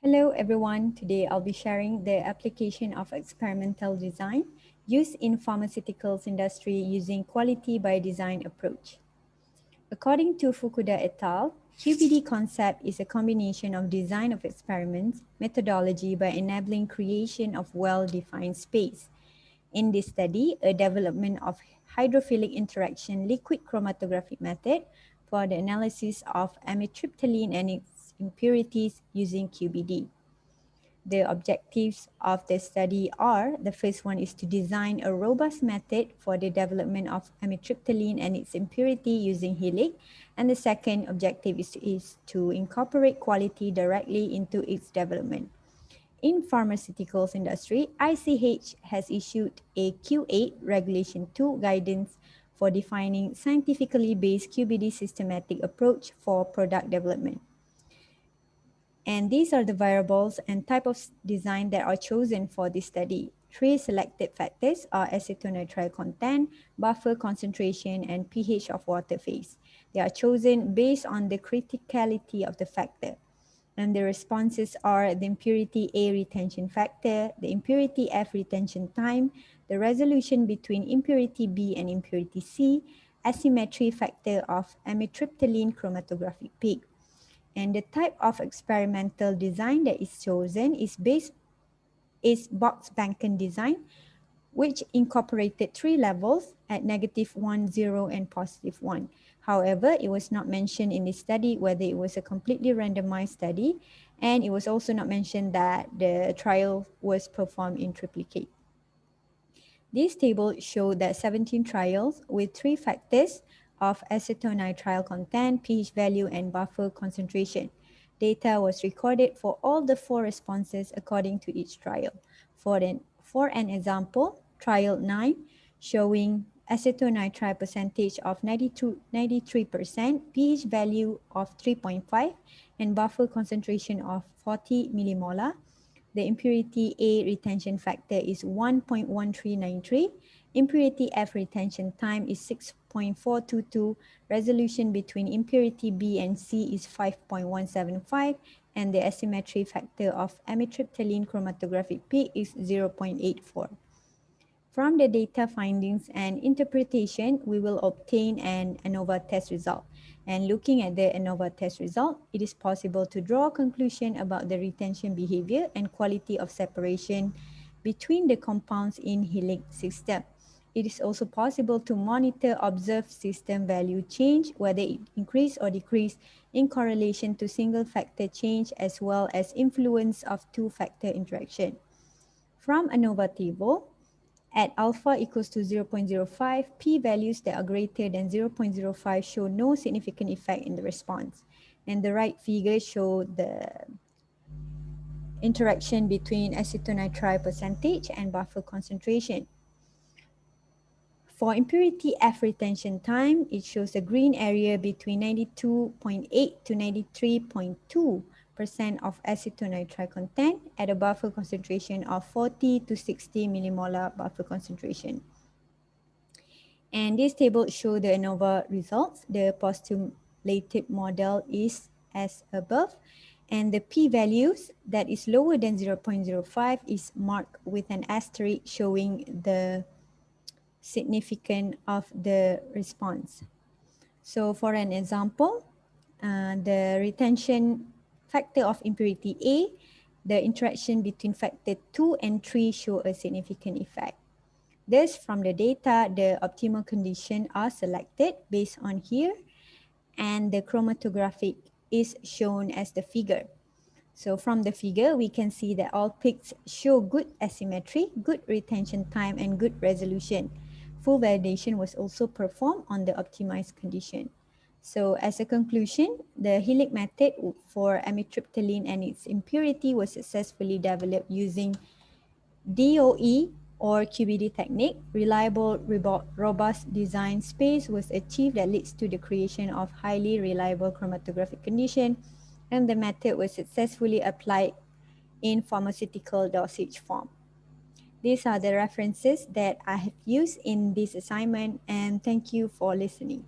Hello everyone, today I'll be sharing the application of experimental design used in pharmaceuticals industry using quality by design approach. According to Fukuda et al., QBD concept is a combination of design of experiments methodology by enabling creation of well-defined space. In this study, a development of hydrophilic interaction liquid chromatographic method for the analysis of amitriptyline and its impurities using QBD. The objectives of the study are, the first one is to design a robust method for the development of amitriptyline and its impurity using HILIC, and the second objective is to incorporate quality directly into its development. In pharmaceuticals industry, ICH has issued a Q8 Regulation 2 guidance for defining scientifically based QBD systematic approach for product development. And these are the variables and type of design that are chosen for this study. Three selected factors are acetonitrile content, buffer concentration, and pH of water phase. They are chosen based on the criticality of the factor. And the responses are the impurity A retention factor, the impurity F retention time, the resolution between impurity B and impurity C, asymmetry factor of amitriptyline chromatographic peak. And the type of experimental design that is chosen is box-Banken design, which incorporated three levels at -1, 0, and +1. However, it was not mentioned in this study whether it was a completely randomized study, and it was also not mentioned that the trial was performed in triplicate. This table showed that 17 trials with three factors of acetonitrile content, pH value, and buffer concentration. Data was recorded for all the four responses according to each trial. For an example, trial 9 showing acetonitrile percentage of 93%, pH value of 3.5, and buffer concentration of 40 millimolar. The impurity A retention factor is 1.1393. Impurity F retention time is 6.422. Resolution between impurity B and C is 5.175. And the asymmetry factor of amitriptyline chromatographic peak is 0.84. From the data findings and interpretation, we will obtain an ANOVA test result. And looking at the ANOVA test result, it is possible to draw a conclusion about the retention behavior and quality of separation between the compounds in HILIC system. It is also possible to monitor observed system value change, whether it increase or decrease in correlation to single factor change as well as influence of two-factor interaction. From ANOVA table, at alpha equals to 0.05, p-values that are greater than 0.05 show no significant effect in the response. And the right figure show the interaction between acetonitrile percentage and buffer concentration. For impurity F retention time, it shows a green area between 92.8 to 93.2% of acetonitrile content at a buffer concentration of 40 to 60 millimolar buffer concentration. And this table shows the ANOVA results. The postulated model is as above, and the p-values that is lower than 0.05 is marked with an asterisk showing the significance of the response. So for an example, the retention factor of impurity A, the interaction between factor 2 and 3 show a significant effect. Thus, from the data, the optimal conditions are selected based on here, and the chromatographic is shown as the figure. So from the figure, we can see that all peaks show good asymmetry, good retention time, and good resolution. Full validation was also performed on the optimized condition. So as a conclusion, the HILIC method for amitriptyline and its impurity was successfully developed using DoE or QBD technique. Reliable, robust design space was achieved that leads to the creation of highly reliable chromatographic condition, and the method was successfully applied in pharmaceutical dosage form. These are the references that I have used in this assignment, and thank you for listening.